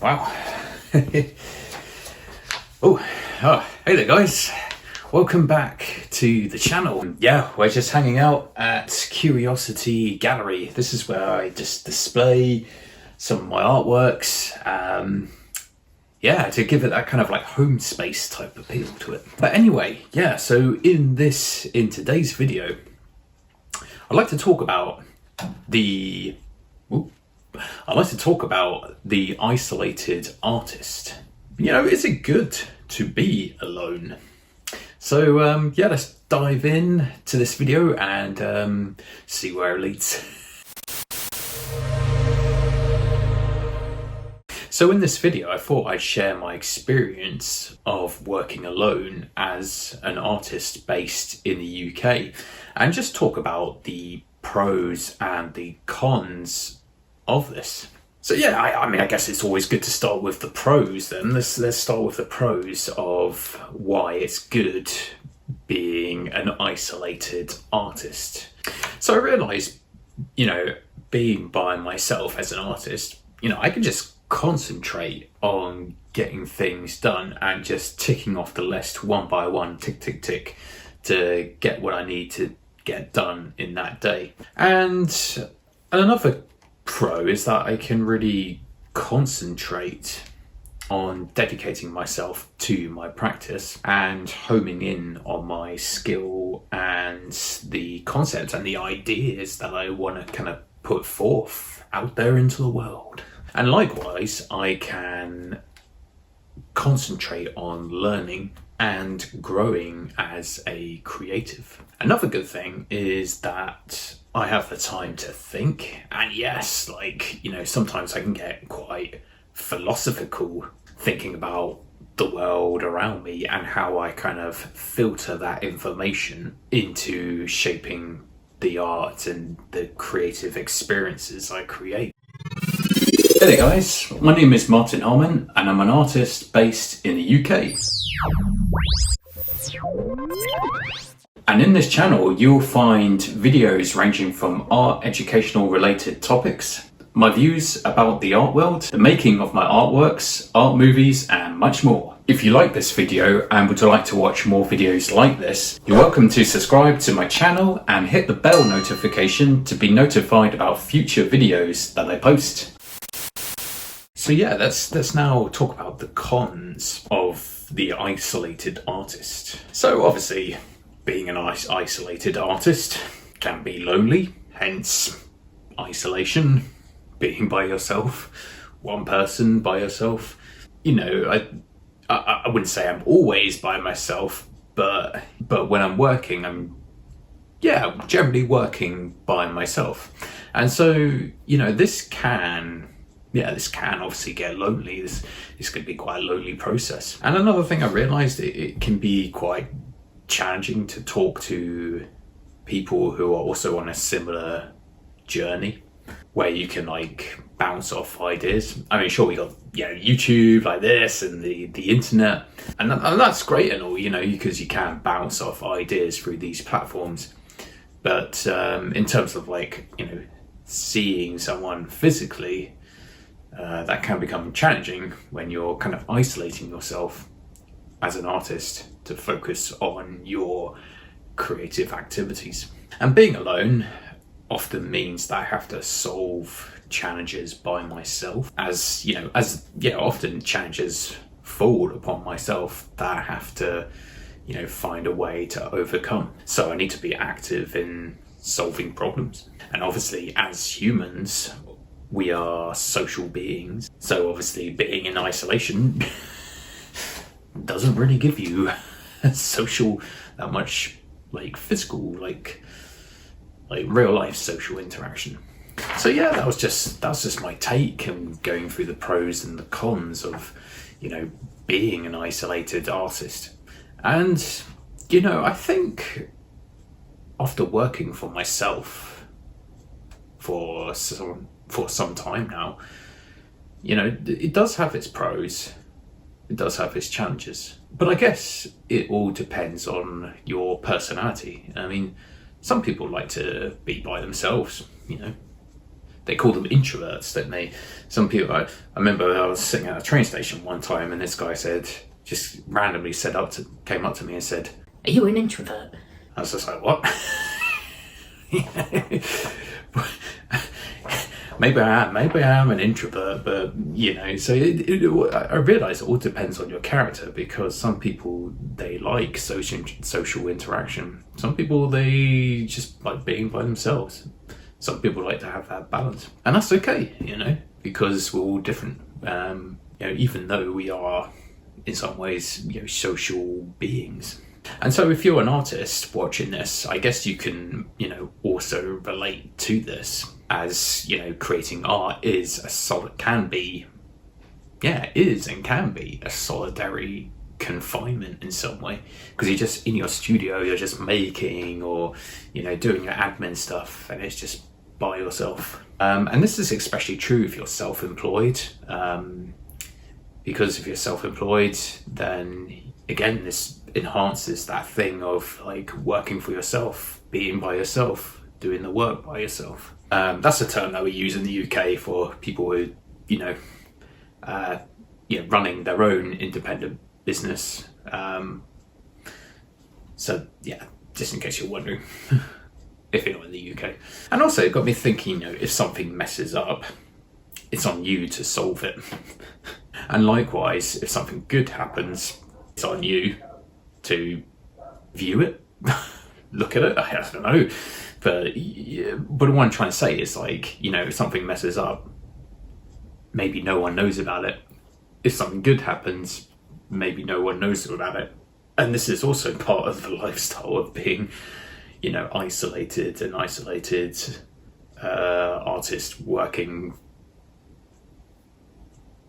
Wow. oh, hey there guys. Welcome back to the channel. Yeah, we're just hanging out at Curiosity Gallery. This is where I just display some of my artworks. Yeah, to give it that kind of like home space type appeal to it. But anyway, yeah, so in today's video, I'd like to talk about the isolated artist. You know, is it good to be alone? So yeah, let's dive in to this video and see where it leads. So in this video, I thought I'd share my experience of working alone as an artist based in the UK and just talk about the pros and the cons of this. So yeah, I mean, I guess it's always good to start with the pros then. Let's start with the pros of why it's good being an isolated artist. So I realised, you know, being by myself as an artist, you know, I can just concentrate on getting things done and just ticking off the list one by one, tick, tick, tick, to get what I need to get done in that day. And another pro is that I can really concentrate on dedicating myself to my practice and homing in on my skill and the concepts and the ideas that I want to kind of put forth out there into the world. And likewise, I can concentrate on learning and growing as a creative. Another good thing is that I have the time to think. And yes, like, you know, sometimes I can get quite philosophical thinking about the world around me and how I kind of filter that information into shaping the art and the creative experiences I create. Hey there guys, my name is Martin Harmon and I'm an artist based in the UK. And in this channel you'll find videos ranging from art educational related topics, my views about the art world, the making of my artworks, art movies and much more. If you like this video and would like to watch more videos like this, you're welcome to subscribe to my channel and hit the bell notification to be notified about future videos that I post. So yeah, let's now talk about the cons of the isolated artist. So obviously, being an isolated artist can be lonely, hence isolation, being by yourself, one person by yourself. You know, I wouldn't say I'm always by myself, but when I'm working, I'm generally working by myself. And so, you know, this can obviously get lonely. This could be quite a lonely process. And another thing I realised, it can be quite challenging to talk to people who are also on a similar journey, where you can like bounce off ideas. I mean, sure, we got YouTube like this and the internet, and that's great and all, you know, because you can bounce off ideas through these platforms. But in terms of like, you know, seeing someone physically, that can become challenging when you're kind of isolating yourself as an artist to focus on your creative activities. And being alone often means that I have to solve challenges by myself, as often challenges fall upon myself that I have to, you know, find a way to overcome. So I need to be active in solving problems. And obviously, as humans, we are social beings. So obviously being in isolation doesn't really give you that much like physical, like real life social interaction. So yeah, that was just my take and going through the pros and the cons of, you know, being an isolated artist. And, you know, I think after working for myself for some time now, you know, it does have its pros, it does have its challenges, but I guess it all depends on your personality. I mean, some people like to be by themselves, you know, they call them introverts, don't they? Some people, I remember I was sitting at a train station one time and this guy just randomly came up to me and said, "Are you an introvert?" I was just like, what? Maybe I am an introvert, but so I realise it all depends on your character, because some people, they like social interaction. Some people, they just like being by themselves. Some people like to have that balance, and that's okay, because we're all different. Even though we are in some ways, social beings. And so if you're an artist watching this, I guess you can, also relate to this, as, creating art can be a solitary confinement in some way, because you're just in your studio, you're just making or, doing your admin stuff, and it's just by yourself. And this is especially true if you're self-employed, because if you're self-employed, then again, this enhances that thing of like working for yourself, being by yourself, doing the work by yourself. That's a term that we use in the UK for people who, running their own independent business. So yeah, just in case you're wondering, if you're not in the UK. And also it got me thinking, if something messes up, it's on you to solve it. And likewise, if something good happens, it's on you to view it, look at it. I don't know, but what I'm trying to say is, like, if something messes up, maybe no one knows about it. If something good happens, maybe no one knows about it. And this is also part of the lifestyle of being, isolated artist working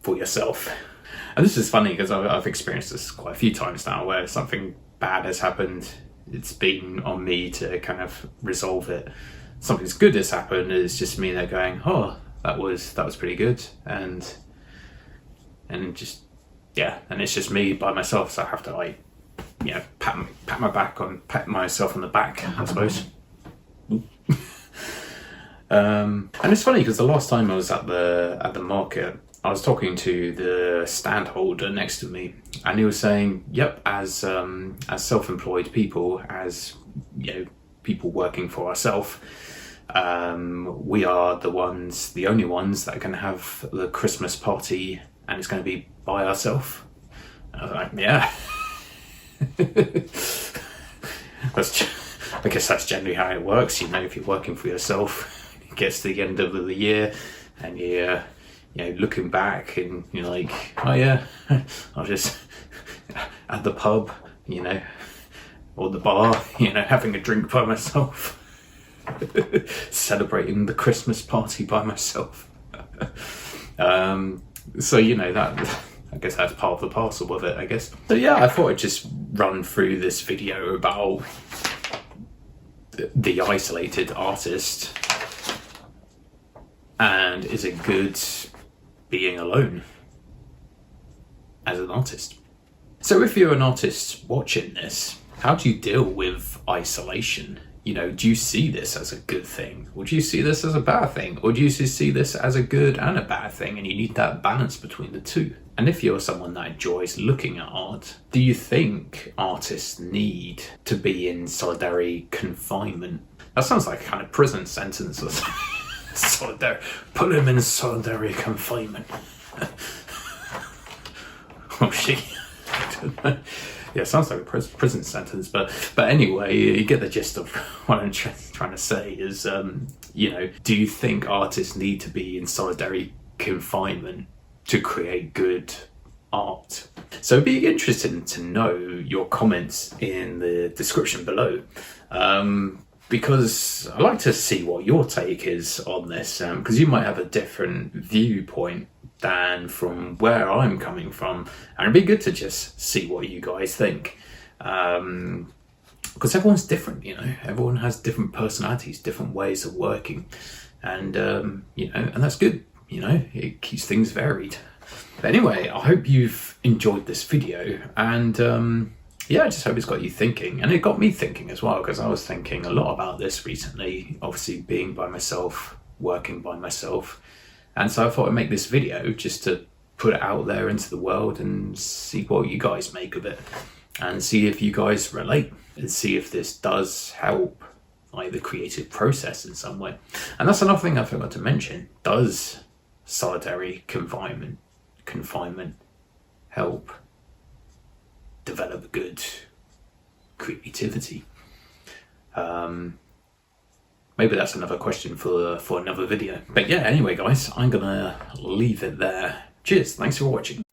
for yourself. And this is funny because I've experienced this quite a few times now, where something bad has happened, it's been on me to kind of resolve it. Something good has happened, it's just me there going, oh, that was pretty good, and just, yeah, and it's just me by myself, so I have to, like, pat myself on the back, I suppose. And it's funny because the last time I was at the market, I was talking to the stand holder next to me, and he was saying, yep, as self-employed people, as people working for ourselves, we are the only ones that can have the Christmas party, and it's going to be by ourselves. I was like, yeah. I guess that's generally how it works. If you're working for yourself, it gets to the end of the year, and you're looking back, and you're like, oh yeah, I'll just at the pub, or the bar, having a drink by myself, celebrating the Christmas party by myself. So that, I guess that's part of the parcel of it, I guess. So yeah, I thought I'd just run through this video about the isolated artist, and is it good being alone as an artist? So if you're an artist watching this, how do you deal with isolation? Do you see this as a good thing? Or do you see this as a bad thing? Or do you see this as a good and a bad thing, and you need that balance between the two? And if you're someone that enjoys looking at art, do you think artists need to be in solitary confinement? That sounds like a kind of prison sentence or something. Put him in solitary confinement. Oh shit. Yeah, it sounds like a prison sentence, but anyway, you get the gist of what I'm trying to say is, do you think artists need to be in solitary confinement to create good art? So it'd be interesting to know your comments in the description below, because I like to see what your take is on this, because you might have a different viewpoint than from where I'm coming from, and it'd be good to just see what you guys think, because everyone's different. Everyone has different personalities, different ways of working, and and that's good. It keeps things varied. But anyway, I hope you've enjoyed this video, and I just hope it's got you thinking, and it got me thinking as well, because I was thinking a lot about this recently, obviously being by myself, working by myself. And so I thought I'd make this video just to put it out there into the world and see what you guys make of it, and see if you guys relate, and see if this does help like the creative process in some way. And that's another thing I forgot to mention. Does solitary confinement help develop good creativity? Maybe that's another question for another video. But yeah, anyway guys, I'm gonna leave it there. Cheers, thanks for watching.